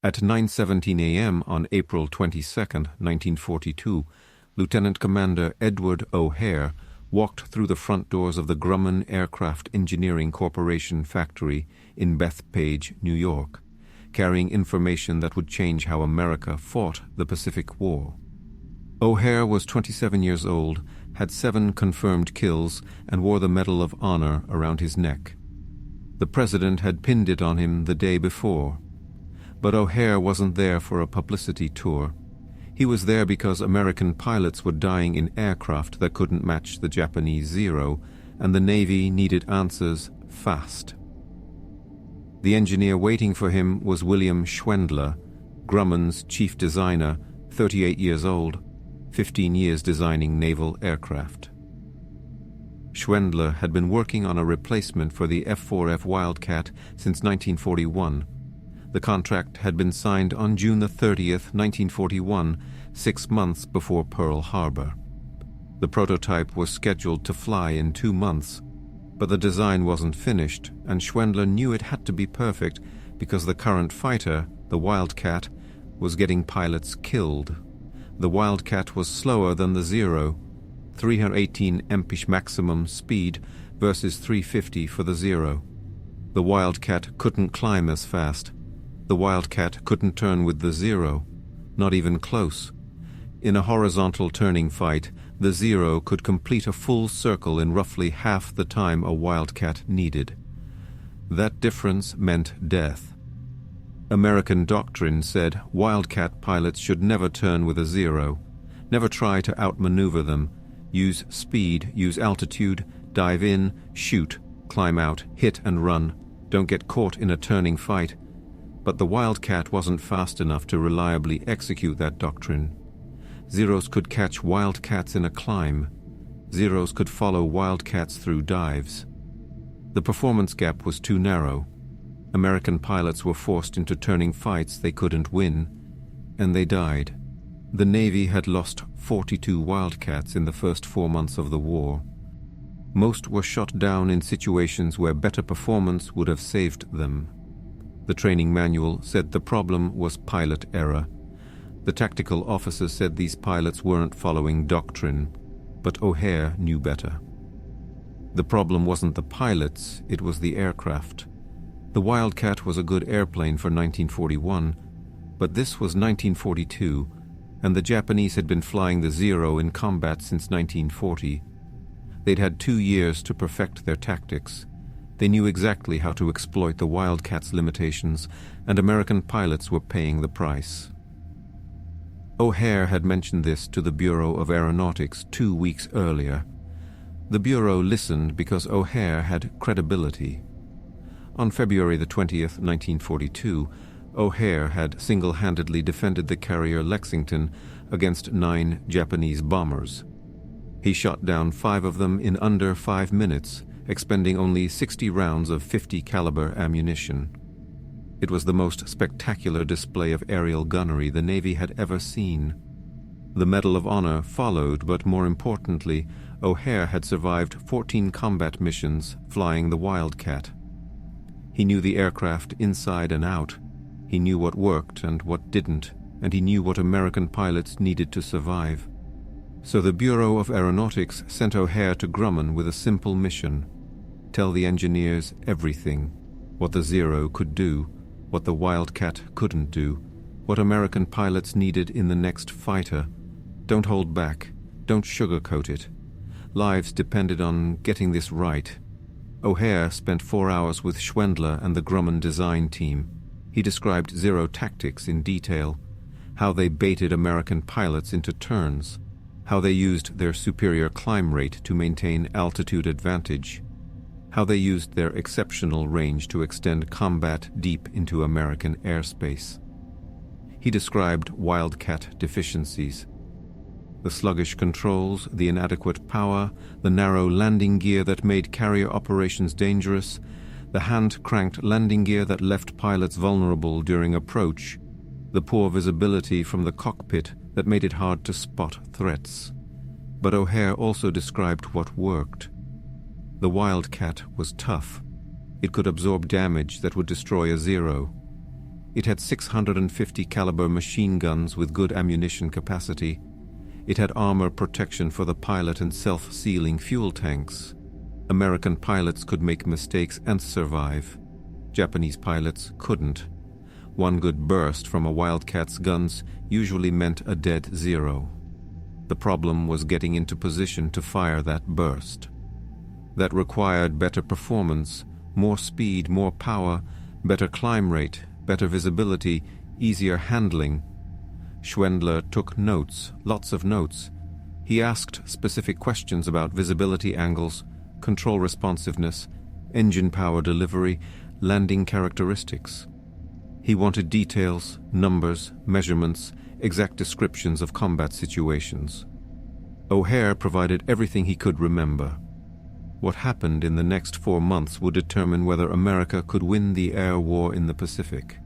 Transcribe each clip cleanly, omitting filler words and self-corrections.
At 9:17 a.m. on April 22, 1942, Lieutenant Commander Edward O'Hare walked through the front doors of the Grumman Aircraft Engineering Corporation factory in Bethpage, New York, carrying information that would change how America fought the Pacific War. O'Hare was 27 years old, had 7 confirmed kills, and wore the Medal of Honor around his neck. The president had pinned it on him the day before. But O'Hare wasn't there for a publicity tour. He was there because American pilots were dying in aircraft that couldn't match the Japanese Zero, and the Navy needed answers fast. The engineer waiting for him was William Schwendler, Grumman's chief designer, 38 years old, 15 years designing naval aircraft. Schwendler had been working on a replacement for the F4F Wildcat since 1941. The contract had been signed on June 30th, 1941, 6 months before Pearl Harbor. The prototype was scheduled to fly in 2 months, but the design wasn't finished, and Schwendler knew it had to be perfect because the current fighter, the Wildcat, was getting pilots killed. The Wildcat was slower than the Zero, 318 mph maximum speed versus 350 for the Zero. The Wildcat couldn't climb as fast. The Wildcat couldn't turn with the Zero, not even close. In a horizontal turning fight, the Zero could complete a full circle in roughly half the time a Wildcat needed. That difference meant death. American doctrine said Wildcat pilots should never turn with a Zero, never try to outmaneuver them, use speed, use altitude, dive in, shoot, climb out, hit and run, don't get caught in a turning fight. But the Wildcat wasn't fast enough to reliably execute that doctrine. Zeros could catch Wildcats in a climb. Zeros could follow Wildcats through dives. The performance gap was too narrow. American pilots were forced into turning fights they couldn't win, and they died. The Navy had lost 42 Wildcats in the first 4 months of the war. Most were shot down in situations where better performance would have saved them. The training manual said the problem was pilot error. The tactical officer said these pilots weren't following doctrine, but O'Hare knew better. The problem wasn't the pilots, it was the aircraft. The Wildcat was a good airplane for 1941, but this was 1942, and the Japanese had been flying the Zero in combat since 1940. They'd had 2 years to perfect their tactics. They knew exactly how to exploit the Wildcat's limitations, and American pilots were paying the price. O'Hare had mentioned this to the Bureau of Aeronautics 2 weeks earlier. The Bureau listened because O'Hare had credibility. On February the 20th, 1942, O'Hare had single-handedly defended the carrier Lexington against 9 Japanese bombers. He shot down 5 of them in under 5 minutes, expending only 60 rounds of .50 caliber ammunition. It was the most spectacular display of aerial gunnery the Navy had ever seen. The Medal of Honor followed, but more importantly, O'Hare had survived 14 combat missions flying the Wildcat. He knew the aircraft inside and out. He knew what worked and what didn't, and he knew what American pilots needed to survive. So the Bureau of Aeronautics sent O'Hare to Grumman with a simple mission: tell the engineers everything, what the Zero could do, what the Wildcat couldn't do, what American pilots needed in the next fighter. Don't hold back, don't sugarcoat it. Lives depended on getting this right. O'Hare spent 4 hours with Schwendler and the Grumman design team. He described Zero tactics in detail, how they baited American pilots into turns, how they used their superior climb rate to maintain altitude advantage, how they used their exceptional range to extend combat deep into American airspace. He described Wildcat deficiencies: the sluggish controls, the inadequate power, the narrow landing gear that made carrier operations dangerous, the hand-cranked landing gear that left pilots vulnerable during approach, the poor visibility from the cockpit that made it hard to spot threats. But O'Hare also described what worked. The Wildcat was tough. It could absorb damage that would destroy a Zero. It had 650 caliber machine guns with good ammunition capacity. It had armor protection for the pilot and self-sealing fuel tanks. American pilots could make mistakes and survive. Japanese pilots couldn't. One good burst from a Wildcat's guns usually meant a dead zero. The problem was getting into position to fire that burst. That required better performance, more speed, more power, better climb rate, better visibility, easier handling. Schwendler took notes, lots of notes. He asked specific questions about visibility angles, control responsiveness, engine power delivery, landing characteristics. He wanted details, numbers, measurements, exact descriptions of combat situations. O'Hare provided everything he could remember. What happened in the next 4 months would determine whether America could win the air war in the Pacific.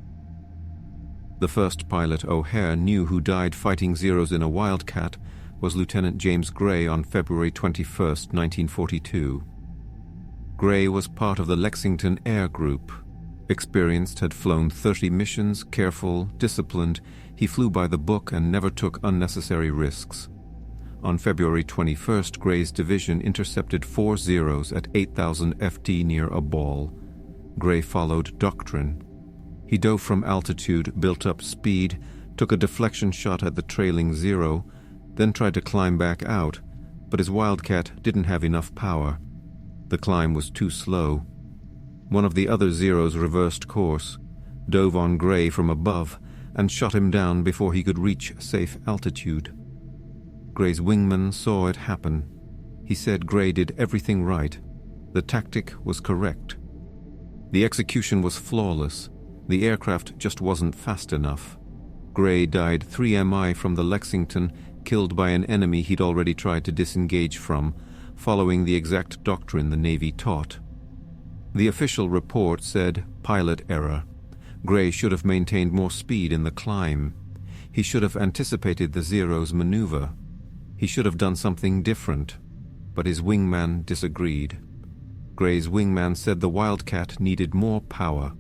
The first pilot O'Hare knew who died fighting Zeros in a Wildcat was Lieutenant James Gray on February 21, 1942. Gray was part of the Lexington Air Group. Experienced, had flown 30 missions, careful, disciplined. He flew by the book and never took unnecessary risks. On February 21st, Gray's division intercepted 4 Zeros at 8,000 FT near a ball. Gray followed doctrine. He dove from altitude, built up speed, took a deflection shot at the trailing Zero, then tried to climb back out, but his Wildcat didn't have enough power. The climb was too slow. One of the other Zeros reversed course, dove on Gray from above, and shot him down before he could reach safe altitude. Gray's wingman saw it happen. He said Gray did everything right. The tactic was correct. The execution was flawless. The aircraft just wasn't fast enough. Gray died 3 mi from the Lexington, killed by an enemy he'd already tried to disengage from, following the exact doctrine the Navy taught. The official report said pilot error. Gray should have maintained more speed in the climb. He should have anticipated the Zero's maneuver. He should have done something different, but his wingman disagreed. Gray's wingman said the Wildcat needed more power.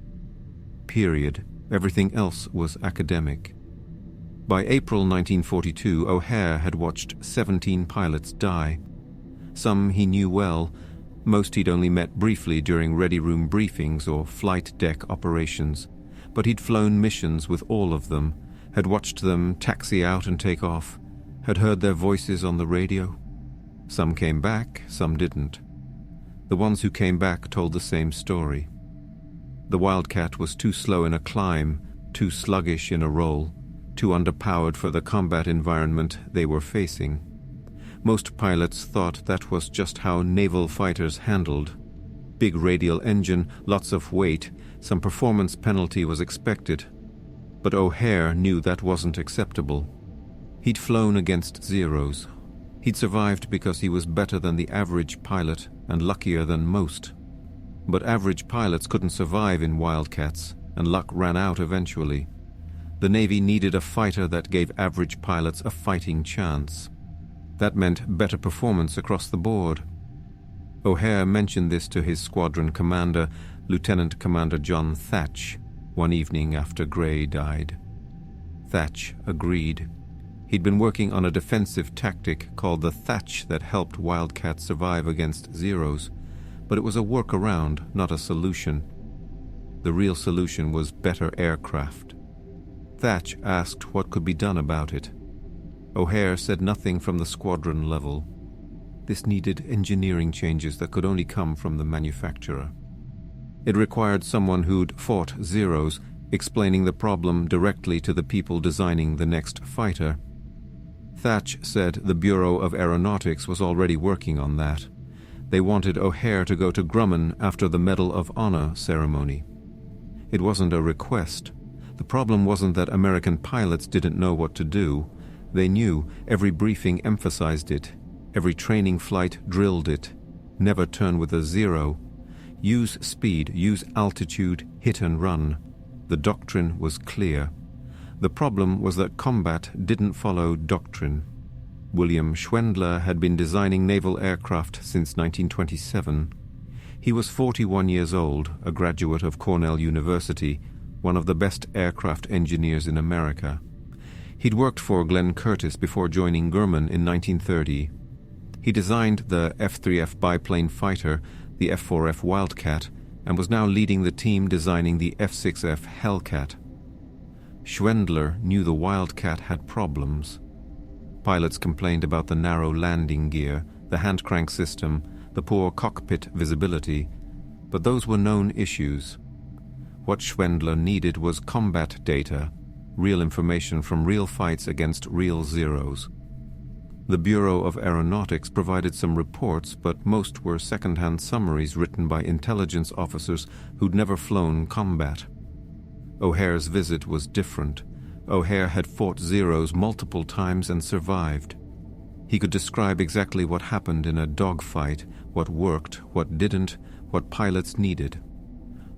Period. Everything else was academic. By April 1942, O'Hare had watched 17 pilots die. Some he knew well, most he'd only met briefly during ready room briefings or flight deck operations, but he'd flown missions with all of them, had watched them taxi out and take off, had heard their voices on the radio. Some came back, some didn't. The ones who came back told the same story. The Wildcat was too slow in a climb, too sluggish in a roll, too underpowered for the combat environment they were facing. Most pilots thought that was just how naval fighters handled. Big radial engine, lots of weight, some performance penalty was expected. But O'Hare knew that wasn't acceptable. He'd flown against Zeros. He'd survived because he was better than the average pilot and luckier than most. But average pilots couldn't survive in Wildcats, and luck ran out eventually. The Navy needed a fighter that gave average pilots a fighting chance. That meant better performance across the board. O'Hare mentioned this to his squadron commander, Lieutenant Commander John Thatch, one evening after Gray died. Thatch agreed. He'd been working on a defensive tactic called the Thatch that helped Wildcats survive against Zeros, but it was a workaround, not a solution. The real solution was better aircraft. Thatch asked what could be done about it. O'Hare said nothing from the squadron level. This needed engineering changes that could only come from the manufacturer. It required someone who'd fought Zeros, explaining the problem directly to the people designing the next fighter. Thatch said the Bureau of Aeronautics was already working on that. They wanted O'Hare to go to Grumman after the Medal of Honor ceremony. It wasn't a request. The problem wasn't that American pilots didn't know what to do. They knew. Every briefing emphasized it. Every training flight drilled it. Never turn with a Zero. Use speed, use altitude, hit and run. The doctrine was clear. The problem was that combat didn't follow doctrine. William Schwendler had been designing naval aircraft since 1927. He was 41 years old, a graduate of Cornell University, one of the best aircraft engineers in America. He'd worked for Glenn Curtiss before joining Grumman in 1930. He designed the F3F biplane fighter, the F4F Wildcat, and was now leading the team designing the F6F Hellcat. Schwendler knew the Wildcat had problems. Pilots complained about the narrow landing gear, the hand crank system, the poor cockpit visibility, but those were known issues. What Schwendler needed was combat data, real information from real fights against real Zeros. The Bureau of Aeronautics provided some reports, but most were second-hand summaries written by intelligence officers who'd never flown combat. O'Hare's visit was different. O'Hare had fought Zeros multiple times and survived. He could describe exactly what happened in a dogfight, what worked, what didn't, what pilots needed.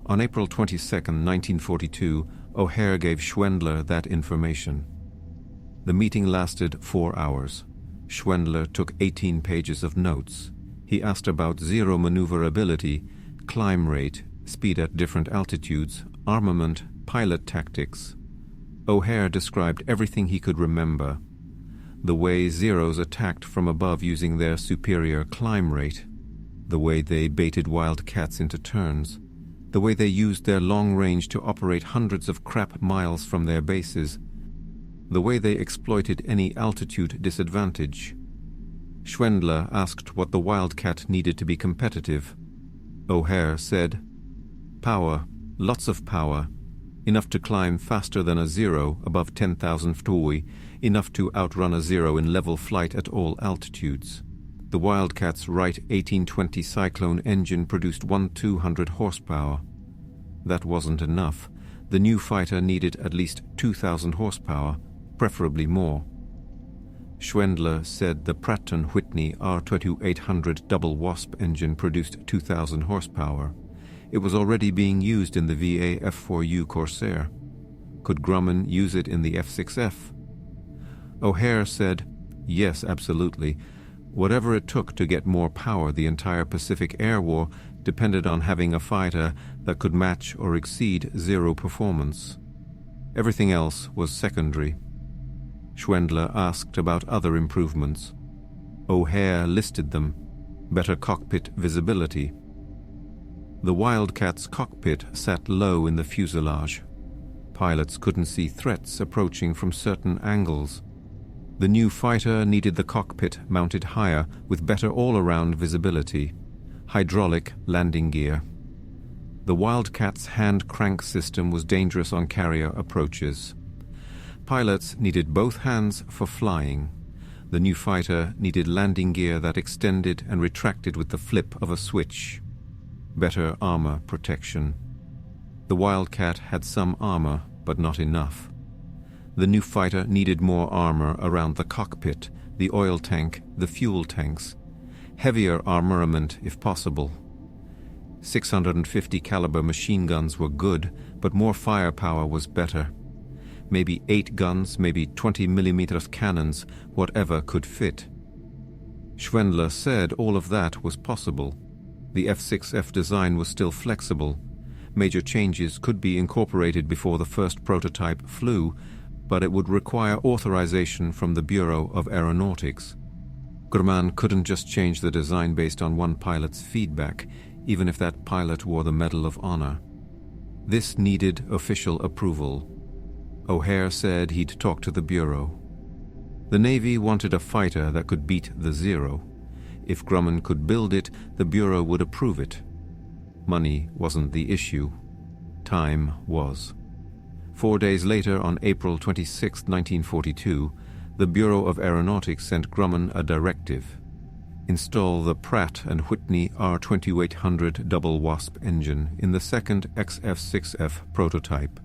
On April 22, 1942, O'Hare gave Schwendler that information. The meeting lasted 4 hours. Schwendler took 18 pages of notes. He asked about Zero maneuverability, climb rate, speed at different altitudes, armament, pilot tactics. O'Hare described everything he could remember. The way Zeros attacked from above using their superior climb rate, the way they baited Wildcats into turns, the way they used their long range to operate hundreds of crap miles from their bases, the way they exploited any altitude disadvantage. Schwendler asked what the Wildcat needed to be competitive. O'Hare said, "Power, lots of power, enough to climb faster than a Zero above 10,000 ft, enough to outrun a Zero in level flight at all altitudes." The Wildcat's Wright 1820 Cyclone engine produced 1,200 horsepower. That wasn't enough. The new fighter needed at least 2,000 horsepower, preferably more. Schwendler said the Pratt & Whitney R2800 double Wasp engine produced 2,000 horsepower. It was already being used in the VA F4U Corsair. Could Grumman use it in the F6F? O'Hare said, yes, absolutely. Whatever it took to get more power, the entire Pacific Air War depended on having a fighter that could match or exceed Zero performance. Everything else was secondary. Schwendler asked about other improvements. O'Hare listed them. Better cockpit visibility. The Wildcat's cockpit sat low in the fuselage. Pilots couldn't see threats approaching from certain angles. The new fighter needed the cockpit mounted higher with better all-around visibility. Hydraulic landing gear. The Wildcat's hand crank system was dangerous on carrier approaches. Pilots needed both hands for flying. The new fighter needed landing gear that extended and retracted with the flip of a switch. Better armor protection. The Wildcat had some armor, but not enough. The new fighter needed more armor around the cockpit, the oil tank, the fuel tanks. Heavier armament if possible. 650 caliber machine guns were good, but more firepower was better. Maybe 8 guns, maybe 20mm cannons, whatever could fit. Schwendler said all of that was possible. The F6F design was still flexible. Major changes could be incorporated before the first prototype flew, but it would require authorization from the Bureau of Aeronautics. Grumman couldn't just change the design based on one pilot's feedback, even if that pilot wore the Medal of Honor. This needed official approval. O'Hare said he'd talk to the Bureau. The Navy wanted a fighter that could beat the Zero. If Grumman could build it, the Bureau would approve it. Money wasn't the issue. Time was. 4 days later, on April 26, 1942, the Bureau of Aeronautics sent Grumman a directive. Install the Pratt & Whitney R2800 double Wasp engine in the second XF6F prototype.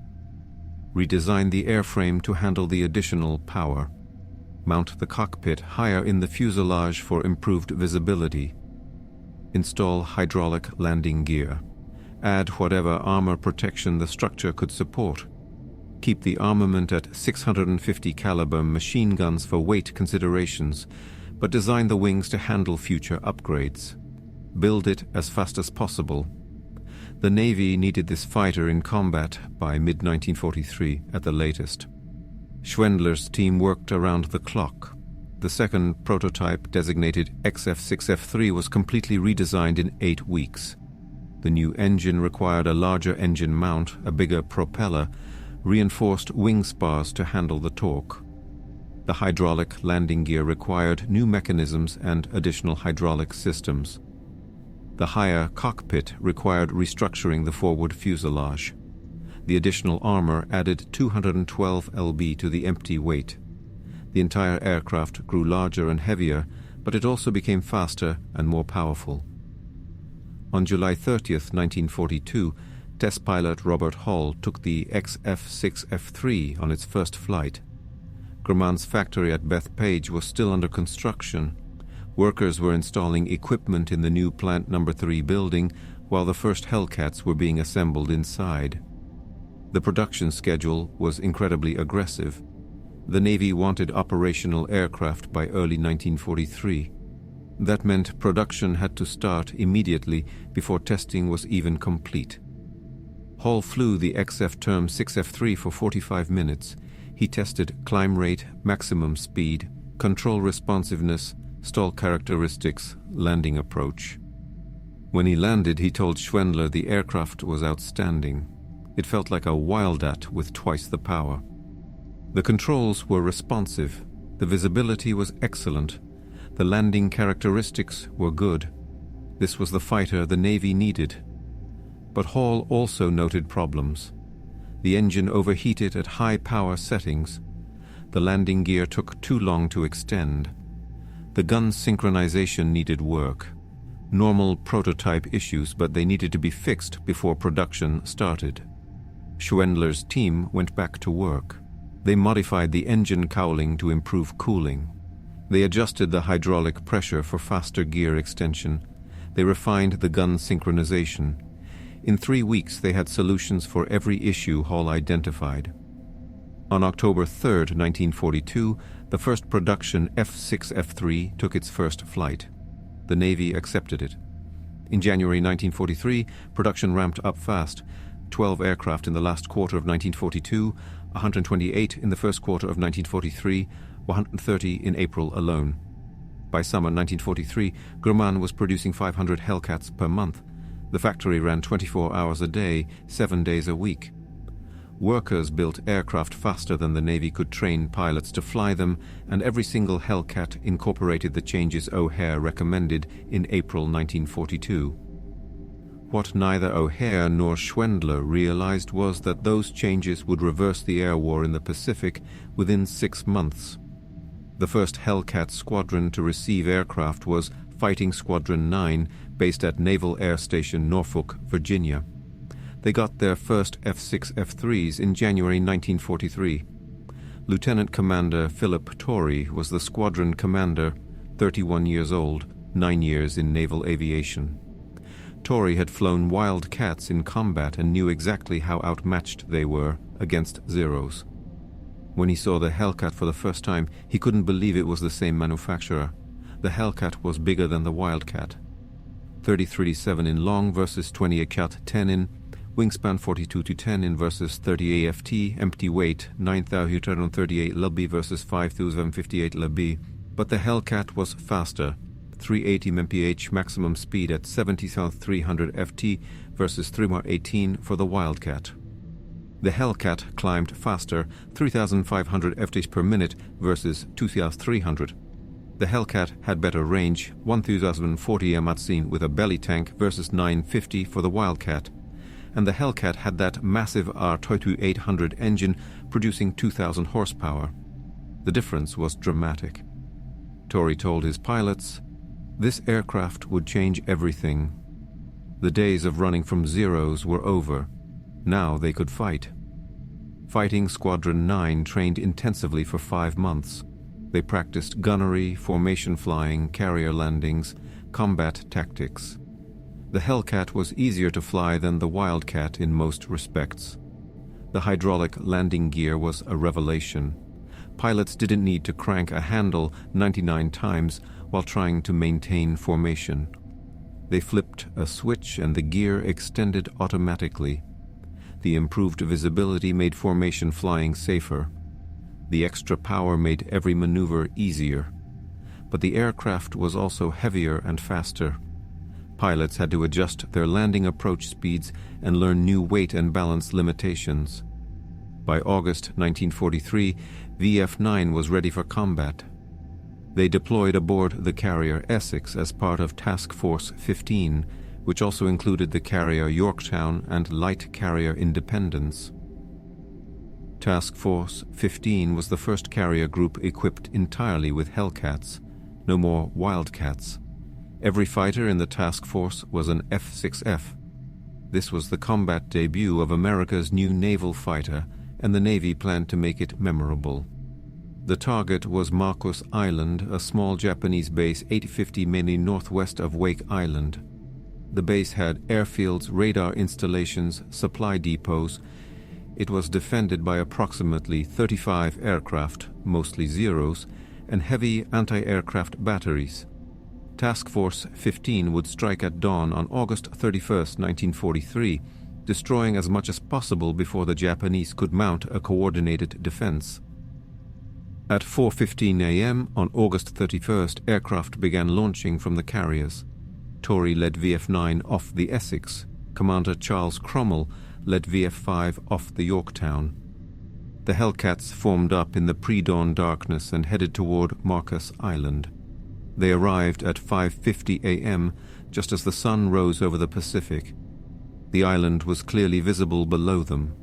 Redesign the airframe to handle the additional power. Mount the cockpit higher in the fuselage for improved visibility. Install hydraulic landing gear. Add whatever armor protection the structure could support. Keep the armament at 650 caliber machine guns for weight considerations, but design the wings to handle future upgrades. Build it as fast as possible. The Navy needed this fighter in combat by mid-1943 at the latest. Schwendler's team worked around the clock. The second prototype, designated XF6F3, was completely redesigned in 8 weeks. The new engine required a larger engine mount, a bigger propeller, reinforced wing spars to handle the torque. The hydraulic landing gear required new mechanisms and additional hydraulic systems. The higher cockpit required restructuring the forward fuselage. The additional armor added 212 lb to the empty weight. The entire aircraft grew larger and heavier, but it also became faster and more powerful. On July 30, 1942, test pilot Robert Hall took the XF6F3 on its first flight. Grumman's factory at Bethpage was still under construction. Workers were installing equipment in the new Plant No. 3 building, while the first Hellcats were being assembled inside. The production schedule was incredibly aggressive. The Navy wanted operational aircraft by early 1943. That meant production had to start immediately before testing was even complete. Hall flew the XF-term 6F3 for 45 minutes. He tested climb rate, maximum speed, control responsiveness, stall characteristics, landing approach. When he landed, he told Schwendler the aircraft was outstanding. It felt like a Wildcat with twice the power. The controls were responsive. The visibility was excellent. The landing characteristics were good. This was the fighter the Navy needed. But Hall also noted problems. The engine overheated at high power settings. The landing gear took too long to extend. The gun synchronization needed work. Normal prototype issues, but they needed to be fixed before production started. Schwendler's team went back to work. They modified the engine cowling to improve cooling. They adjusted the hydraulic pressure for faster gear extension. They refined the gun synchronization. In 3 weeks, they had solutions for every issue Hall identified. On October 3, 1942, the first production F6F3 took its first flight. The Navy accepted it. In January 1943, production ramped up fast. 12 aircraft in the last quarter of 1942, 128 in the first quarter of 1943, 130 in April alone. By summer 1943, Grumman was producing 500 Hellcats per month. The factory ran 24 hours a day, 7 days a week. Workers built aircraft faster than the Navy could train pilots to fly them, and every single Hellcat incorporated the changes O'Hare recommended in April 1942. What neither O'Hare nor Schwendler realized was that those changes would reverse the air war in the Pacific within 6 months. The first Hellcat squadron to receive aircraft was Fighting Squadron 9, based at Naval Air Station Norfolk, Virginia. They got their first F6F3s in January 1943. Lieutenant Commander Philip Torrey was the squadron commander, 31 years old, 9 years in naval aviation. Torrey had flown Wildcats in combat and knew exactly how outmatched they were against Zeros. When he saw the Hellcat for the first time, he couldn't believe it was the same manufacturer. The Hellcat was bigger than the Wildcat. 30-37 in long versus 20-10 in, wingspan 42-10 in versus 30 AFT, empty weight 9,838 lb versus 5,058 lb. But the Hellcat was faster, 380 mph maximum speed at 70,300 ft versus 318 for the Wildcat. The Hellcat climbed faster, 3,500 ft per minute versus 2,300. The Hellcat had better range, 1,040 m with a belly tank versus 950 for the Wildcat. And the Hellcat had that massive R-2800 engine producing 2,000 horsepower. The difference was dramatic. Torrey told his pilots, this aircraft would change everything. The days of running from Zeros were over. Now they could fight. Fighting Squadron 9 trained intensively for 5 months. They practiced gunnery, formation flying, carrier landings, combat tactics. The Hellcat was easier to fly than the Wildcat in most respects. The hydraulic landing gear was a revelation. Pilots didn't need to crank a handle 99 times while trying to maintain formation. They flipped a switch and the gear extended automatically. The improved visibility made formation flying safer. The extra power made every maneuver easier. But the aircraft was also heavier and faster. Pilots had to adjust their landing approach speeds and learn new weight and balance limitations. By August 1943, VF-9 was ready for combat. They deployed aboard the carrier Essex as part of Task Force 15, which also included the carrier Yorktown and light carrier Independence. Task Force 15 was the first carrier group equipped entirely with Hellcats, no more Wildcats. Every fighter in the task force was an F6F. This was the combat debut of America's new naval fighter, and the Navy planned to make it memorable. The target was Marcos Island, a small Japanese base 850 mainly northwest of Wake Island. The base had airfields, radar installations, supply depots. It was defended by approximately 35 aircraft, mostly Zeros, and heavy anti-aircraft batteries. Task Force 15 would strike at dawn on August 31, 1943, destroying as much as possible before the Japanese could mount a coordinated defense. At 4:15 a.m. on August 31st, aircraft began launching from the carriers. Torrey led VF-9 off the Essex. Commander Charles Cromwell led VF-5 off the Yorktown. The Hellcats formed up in the pre-dawn darkness and headed toward Marcos Island. They arrived at 5:50 a.m., just as the sun rose over the Pacific. The island was clearly visible below them.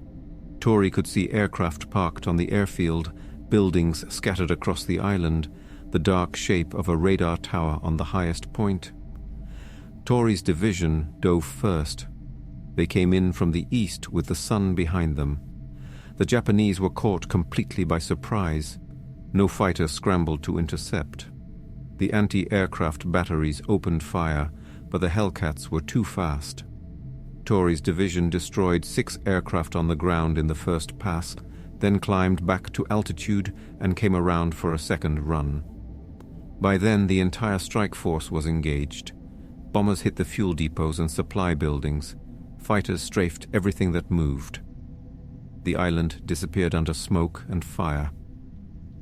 Torrey could see aircraft parked on the airfield, buildings scattered across the island, the dark shape of a radar tower on the highest point. Torrey's division dove first. They came in from the east with the sun behind them. The Japanese were caught completely by surprise. No fighter scrambled to intercept. The anti-aircraft batteries opened fire, but the Hellcats were too fast. Torrey's division destroyed 6 aircraft on the ground in the first pass, then climbed back to altitude and came around for a second run. By then, the entire strike force was engaged. Bombers hit the fuel depots and supply buildings. Fighters strafed everything that moved. The island disappeared under smoke and fire.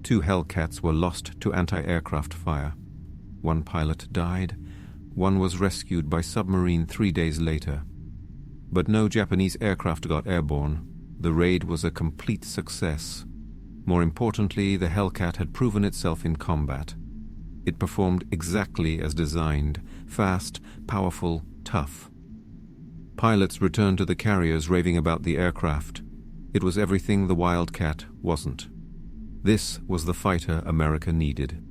2 Hellcats were lost to anti-aircraft fire. 1 pilot died. 1 was rescued by submarine 3 days later. But no Japanese aircraft got airborne. The raid was a complete success. More importantly, the Hellcat had proven itself in combat. It performed exactly as designed: fast, powerful, tough. Pilots returned to the carriers raving about the aircraft. It was everything the Wildcat wasn't. This was the fighter America needed.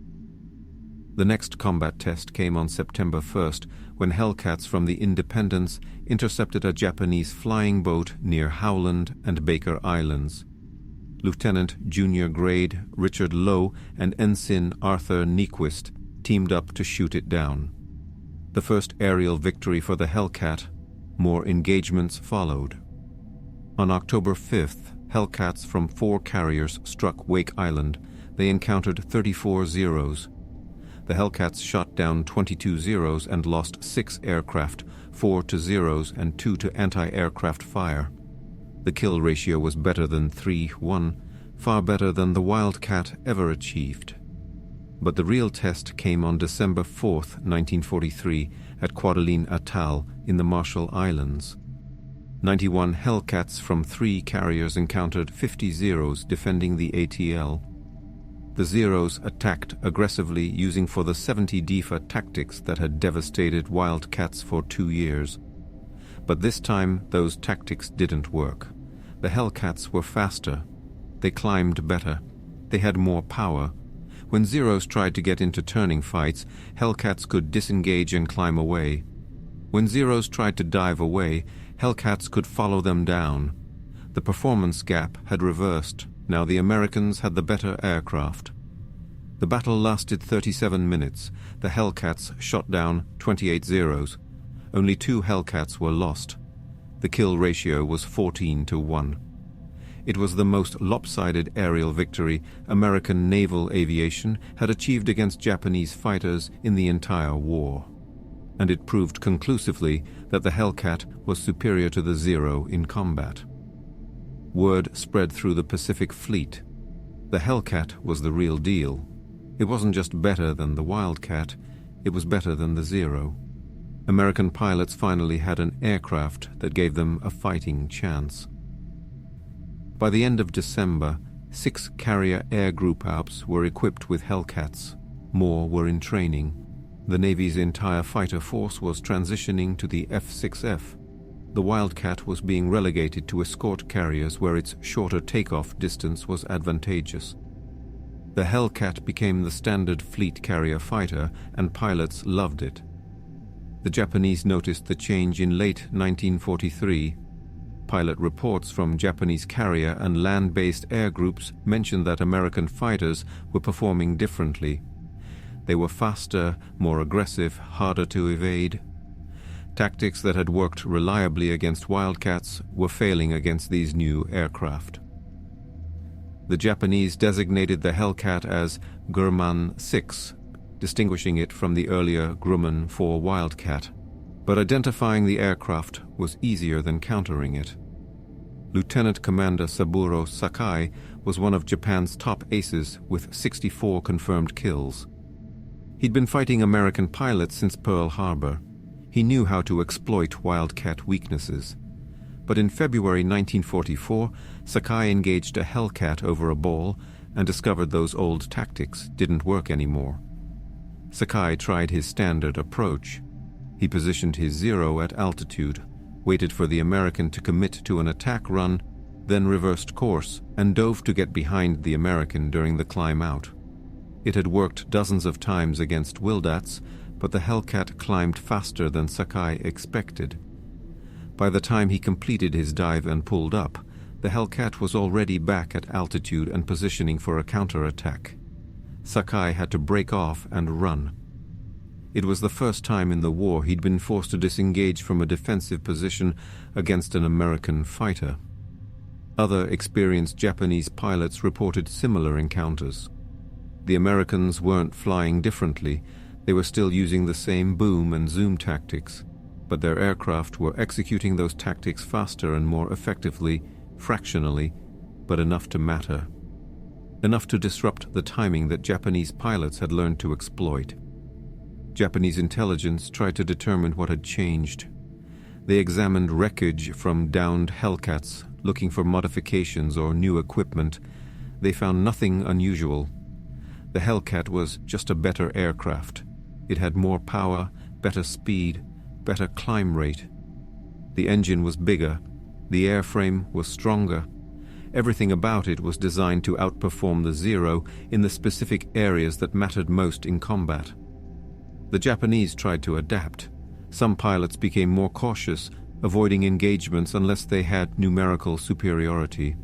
The next combat test came on September 1st, when Hellcats from the Independence intercepted a Japanese flying boat near Howland and Baker Islands. Lieutenant Junior Grade Richard Lowe and Ensign Arthur Nyquist teamed up to shoot it down. The first aerial victory for the Hellcat. More engagements followed. On October 5th, Hellcats from 4 carriers struck Wake Island. They encountered 34 Zeros. The Hellcats shot down 22 Zeros and lost 6 aircraft, 4 to Zeros and 2 to anti-aircraft fire. The kill ratio was better than 3-1, far better than the Wildcat ever achieved. But the real test came on December 4th, 1943, at Kwajalein Atoll in the Marshall Islands. 91 Hellcats from 3 carriers encountered 50 Zeros defending the ATL. The Zeros attacked aggressively, using for the 70 DEFA tactics that had devastated Wildcats for 2 years. But this time, those tactics didn't work. The Hellcats were faster. They climbed better. They had more power. When Zeros tried to get into turning fights, Hellcats could disengage and climb away. When Zeros tried to dive away, Hellcats could follow them down. The performance gap had reversed. Now the Americans had the better aircraft. The battle lasted 37 minutes. The Hellcats shot down 28 Zeros. Only 2 Hellcats were lost. The kill ratio was 14-1. It was the most lopsided aerial victory American naval aviation had achieved against Japanese fighters in the entire war. and it proved conclusively that the Hellcat was superior to the Zero in combat. Word spread through the Pacific Fleet. The Hellcat was the real deal. It wasn't just better than the Wildcat, it was better than the Zero. American pilots finally had an aircraft that gave them a fighting chance. By the end of December, 6 carrier air group Alps were equipped with Hellcats. More were in training. The Navy's entire fighter force was transitioning to the F6F. The Wildcat was being relegated to escort carriers where its shorter takeoff distance was advantageous. The Hellcat became the standard fleet carrier fighter, and pilots loved it. The Japanese noticed the change in late 1943. Pilot reports from Japanese carrier and land-based air groups mentioned that American fighters were performing differently. They were faster, more aggressive, harder to evade. Tactics that had worked reliably against Wildcats were failing against these new aircraft. The Japanese designated the Hellcat as Grumman 6, distinguishing it from the earlier Grumman 4 Wildcat. But identifying the aircraft was easier than countering it. Lieutenant Commander Saburo Sakai was one of Japan's top aces with 64 confirmed kills. He'd been fighting American pilots since Pearl Harbor. He knew how to exploit Wildcat weaknesses. But in February 1944, Sakai engaged a Hellcat over a ball and discovered those old tactics didn't work anymore. Sakai tried his standard approach. He positioned his Zero at altitude, waited for the American to commit to an attack run, then reversed course and dove to get behind the American during the climb out. It had worked dozens of times against Wildcats, but the Hellcat climbed faster than Sakai expected. By the time he completed his dive and pulled up, the Hellcat was already back at altitude and positioning for a counterattack. Sakai had to break off and run. It was the first time in the war he'd been forced to disengage from a defensive position against an American fighter. Other experienced Japanese pilots reported similar encounters. The Americans weren't flying differently, they were still using the same boom and zoom tactics, but their aircraft were executing those tactics faster and more effectively, fractionally, but enough to matter. Enough to disrupt the timing that Japanese pilots had learned to exploit. Japanese intelligence tried to determine what had changed. They examined wreckage from downed Hellcats, looking for modifications or new equipment. They found nothing unusual. The Hellcat was just a better aircraft. It had more power, better speed, better climb rate. The engine was bigger. The airframe was stronger. Everything about it was designed to outperform the Zero in the specific areas that mattered most in combat. The Japanese tried to adapt. Some pilots became more cautious, avoiding engagements unless they had numerical superiority.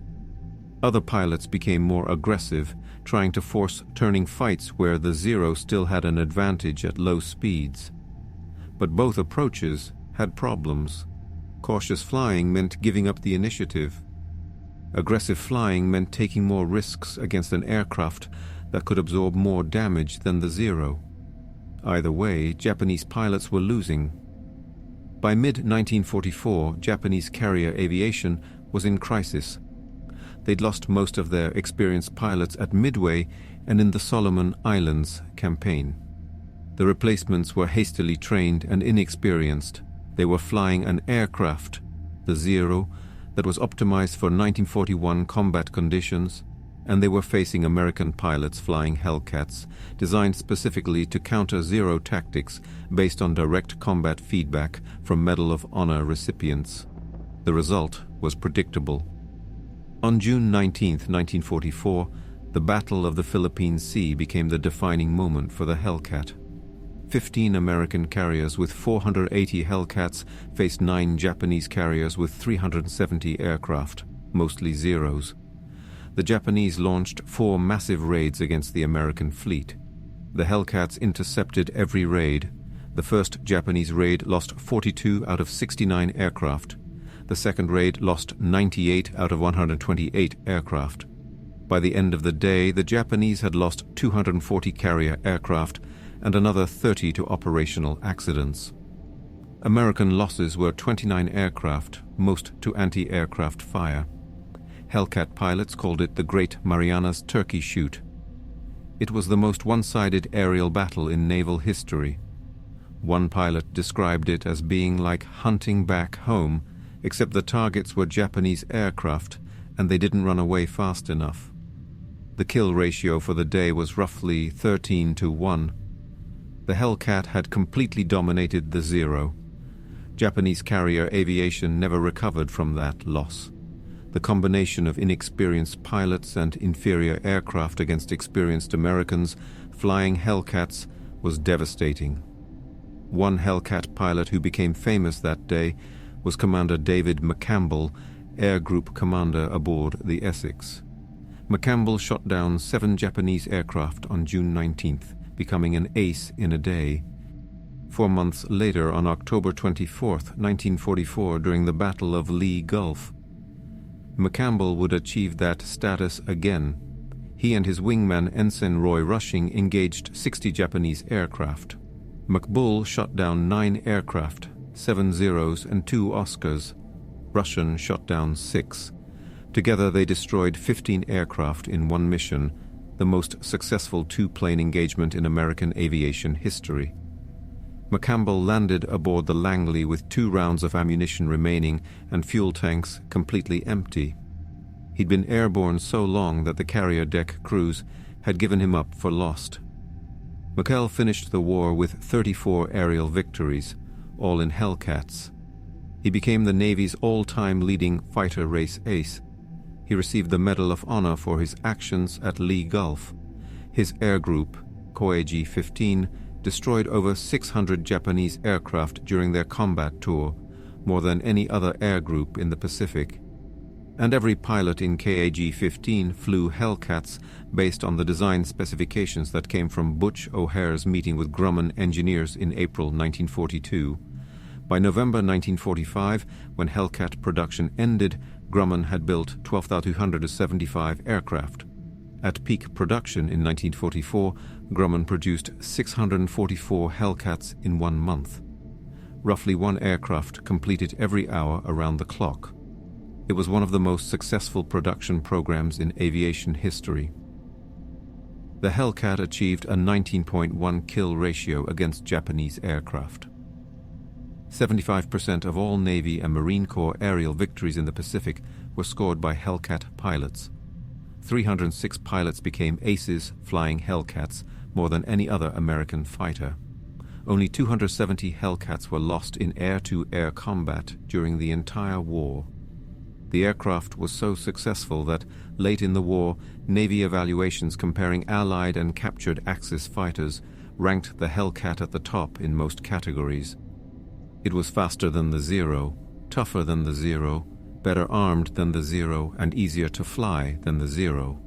Other pilots became more aggressive, trying to force turning fights where the Zero still had an advantage at low speeds. But both approaches had problems. Cautious flying meant giving up the initiative. Aggressive flying meant taking more risks against an aircraft that could absorb more damage than the Zero. Either way, Japanese pilots were losing. By mid-1944, Japanese carrier aviation was in crisis. They'd lost most of their experienced pilots at Midway and in the Solomon Islands campaign. The replacements were hastily trained and inexperienced. They were flying an aircraft, the Zero, that was optimized for 1941 combat conditions, and they were facing American pilots flying Hellcats, designed specifically to counter Zero tactics based on direct combat feedback from Medal of Honor recipients. The result was predictable. On June 19, 1944, the Battle of the Philippine Sea became the defining moment for the Hellcat. 15 American carriers with 480 Hellcats faced 9 Japanese carriers with 370 aircraft, mostly Zeros. The Japanese launched 4 massive raids against the American fleet. The Hellcats intercepted every raid. The first Japanese raid lost 42 out of 69 aircraft. The second raid lost 98 out of 128 aircraft. By the end of the day, the Japanese had lost 240 carrier aircraft and another 30 to operational accidents. American losses were 29 aircraft, most to anti-aircraft fire. Hellcat pilots called it the Great Marianas Turkey Shoot. It was the most one-sided aerial battle in naval history. One pilot described it as being like hunting back home, except the targets were Japanese aircraft and they didn't run away fast enough. The kill ratio for the day was roughly 13-1. The Hellcat had completely dominated the Zero. Japanese carrier aviation never recovered from that loss. The combination of inexperienced pilots and inferior aircraft against experienced Americans flying Hellcats was devastating. One Hellcat pilot who became famous that day was Commander David McCampbell, Air Group Commander aboard the Essex. McCampbell shot down 7 Japanese aircraft on June 19th, becoming an ace in a day. 4 months later, on October 24, 1944, during the Battle of Lee Gulf, McCampbell would achieve that status again. He and his wingman Ensign Roy Rushing engaged 60 Japanese aircraft. McBull shot down 9 aircraft, 7 Zeros and 2 Oscars. Russian shot down 6. Together they destroyed 15 aircraft in one mission, the most successful 2-plane engagement in American aviation history. McCampbell landed aboard the Langley with 2 rounds of ammunition remaining and fuel tanks completely empty. He'd been airborne so long that the carrier deck crews had given him up for lost. McCall finished the war with 34 aerial victories, all in Hellcats. He became the Navy's all-time leading fighter race ace. He received the Medal of Honor for his actions at Lee Gulf. His air group, Koeiji 15, destroyed over 600 Japanese aircraft during their combat tour, more than any other air group in the Pacific. And every pilot in KAG-15 flew Hellcats based on the design specifications that came from Butch O'Hare's meeting with Grumman engineers in April 1942. By November 1945, when Hellcat production ended, Grumman had built 12,275 aircraft. At peak production in 1944, Grumman produced 644 Hellcats in 1 month. Roughly 1 aircraft completed every hour around the clock. It was one of the most successful production programs in aviation history. The Hellcat achieved a 19.1 kill ratio against Japanese aircraft. 75% of all Navy and Marine Corps aerial victories in the Pacific were scored by Hellcat pilots. 306 pilots became aces flying Hellcats, more than any other American fighter. Only 270 Hellcats were lost in air-to-air combat during the entire war. The aircraft was so successful that, late in the war, Navy evaluations comparing Allied and captured Axis fighters ranked the Hellcat at the top in most categories. It was faster than the Zero, tougher than the Zero, better armed than the Zero, and easier to fly than the Zero.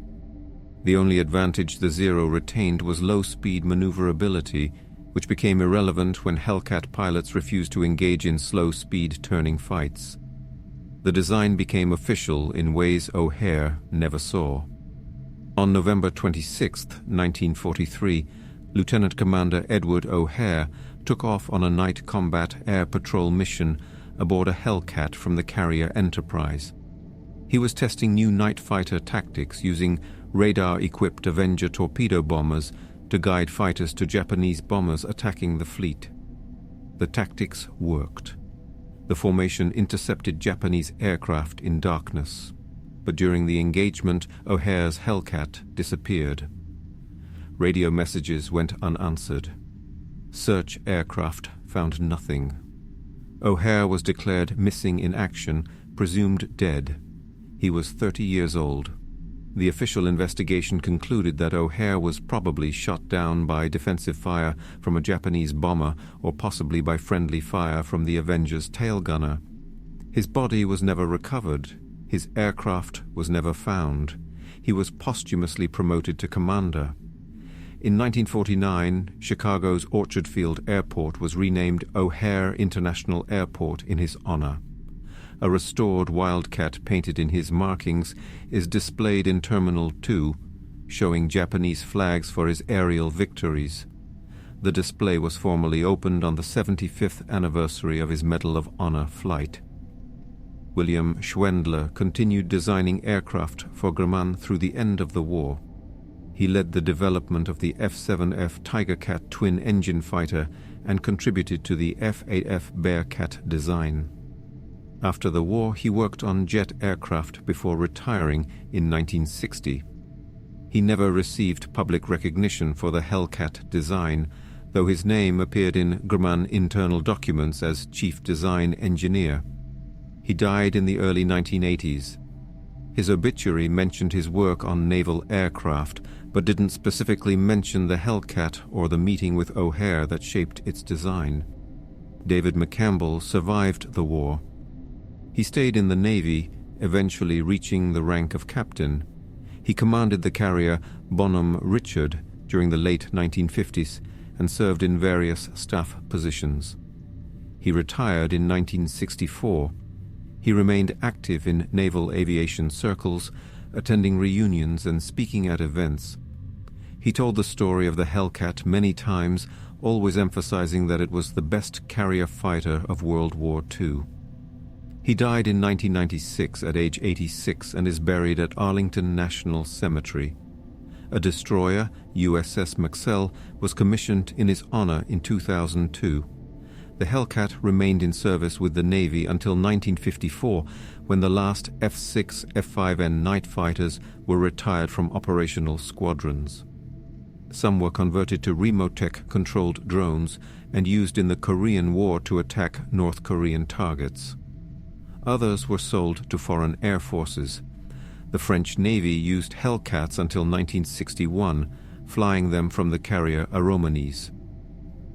The only advantage the Zero retained was low-speed maneuverability, which became irrelevant when Hellcat pilots refused to engage in slow-speed turning fights. The design became official in ways O'Hare never saw. On November 26, 1943, Lieutenant Commander Edward O'Hare took off on a night combat air patrol mission aboard a Hellcat from the carrier Enterprise. He was testing new night fighter tactics using radar-equipped Avenger torpedo bombers to guide fighters to Japanese bombers attacking the fleet. The tactics worked. The formation intercepted Japanese aircraft in darkness, but during the engagement, O'Hare's Hellcat disappeared. Radio messages went unanswered. Search aircraft found nothing. O'Hare was declared missing in action, presumed dead. He was 30 years old. The official investigation concluded that O'Hare was probably shot down by defensive fire from a Japanese bomber or possibly by friendly fire from the Avenger's tail gunner. His body was never recovered. His aircraft was never found. He was posthumously promoted to commander. In 1949, Chicago's Orchard Field Airport was renamed O'Hare International Airport in his honor. A restored Wildcat painted in his markings is displayed in Terminal 2, showing Japanese flags for his aerial victories. the display was formally opened on the 75th anniversary of his Medal of Honor flight. William Schwendler continued designing aircraft for Grumman through the end of the war. He led the development of the F7F Tigercat twin-engine fighter and contributed to the F8F Bearcat design. After the war, he worked on jet aircraft before retiring in 1960. He never received public recognition for the Hellcat design, though his name appeared in Grumman internal documents as chief design engineer. He died in the early 1980s. His obituary mentioned his work on naval aircraft, but didn't specifically mention the Hellcat or the meeting with O'Hare that shaped its design. David McCampbell survived the war. He stayed in the Navy, eventually reaching the rank of captain. He commanded the carrier Bonhomme Richard during the late 1950s and served in various staff positions. He retired in 1964. He remained active in naval aviation circles, attending reunions and speaking at events. He told the story of the Hellcat many times, always emphasizing that it was the best carrier fighter of World War II. He died in 1996 at age 86 and is buried at Arlington National Cemetery. A destroyer, USS Maxwell, was commissioned in his honor in 2002. The Hellcat remained in service with the Navy until 1954, when the last F6 F5N night fighters were retired from operational squadrons. Some were converted to Remotech-controlled drones and used in the Korean War to attack North Korean targets. Others were sold to foreign air forces. The French Navy used Hellcats until 1961, flying them from the carrier Aromanes.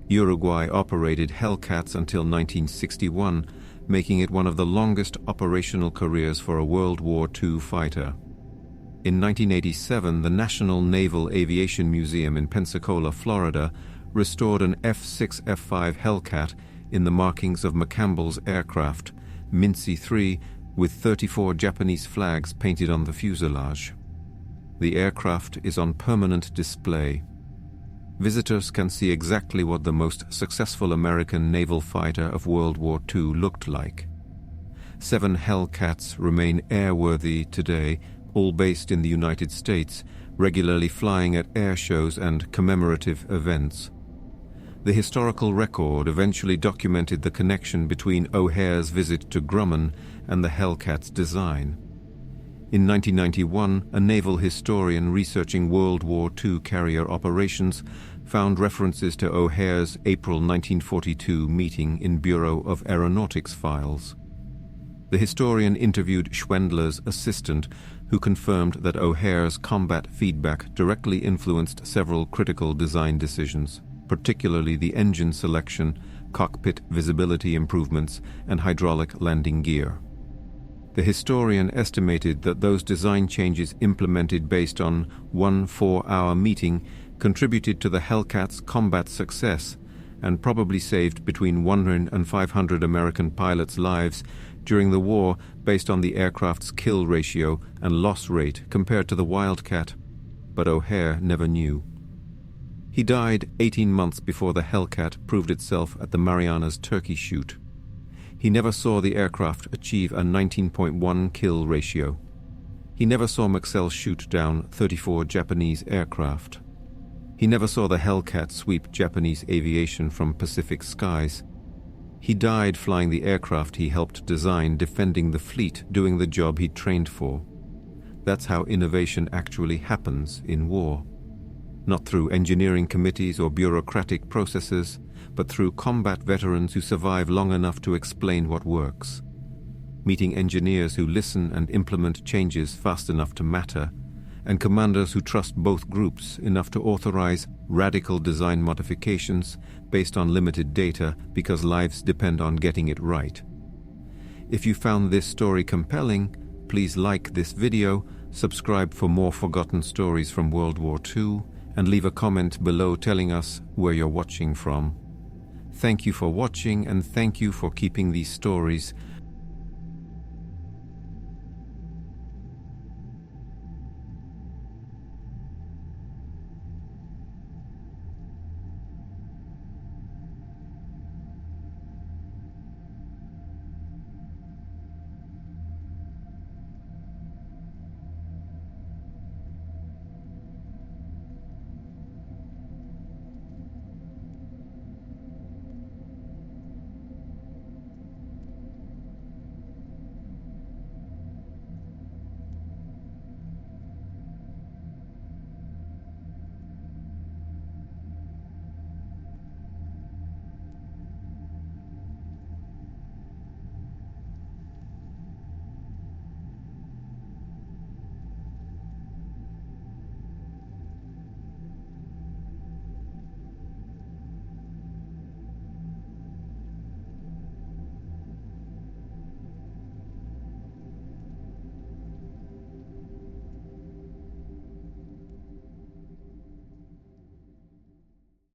Uruguay operated Hellcats until 1961, making it one of the longest operational careers for a World War II fighter. In 1987, the National Naval Aviation Museum in Pensacola, Florida, restored an F6F Hellcat in the markings of McCampbell's aircraft, Mincy 3, with 34 Japanese flags painted on the fuselage. The aircraft is on permanent display. Visitors can see exactly what the most successful American naval fighter of World War II looked like. 7 Hellcats remain airworthy today, all based in the United States, regularly flying at air shows and commemorative events. The historical record eventually documented the connection between O'Hare's visit to Grumman and the Hellcat's design. In 1991, a naval historian researching World War II carrier operations found references to O'Hare's April 1942 meeting in Bureau of Aeronautics files. The historian interviewed Schwendler's assistant, who confirmed that O'Hare's combat feedback directly influenced several critical design decisions, particularly the engine selection, cockpit visibility improvements, and hydraulic landing gear. The historian estimated that those design changes implemented based on one 4-hour meeting contributed to the Hellcat's combat success and probably saved between 100 and 500 American pilots' lives during the war based on the aircraft's kill ratio and loss rate compared to the Wildcat, but O'Hare never knew. He died 18 months before the Hellcat proved itself at the Marianas Turkey Shoot. He never saw the aircraft achieve a 19.1 kill ratio. He never saw Maxwell shoot down 34 Japanese aircraft. He never saw the Hellcat sweep Japanese aviation from Pacific skies. He died flying the aircraft he helped design, defending the fleet, doing the job he trained for. That's how innovation actually happens in war. Not through engineering committees or bureaucratic processes, but through combat veterans who survive long enough to explain what works. Meeting engineers who listen and implement changes fast enough to matter, and commanders who trust both groups enough to authorize radical design modifications based on limited data because lives depend on getting it right. If you found this story compelling, please like this video, subscribe for more forgotten stories from World War II, and leave a comment below telling us where you're watching from. Thank you for watching, and thank you for keeping these stories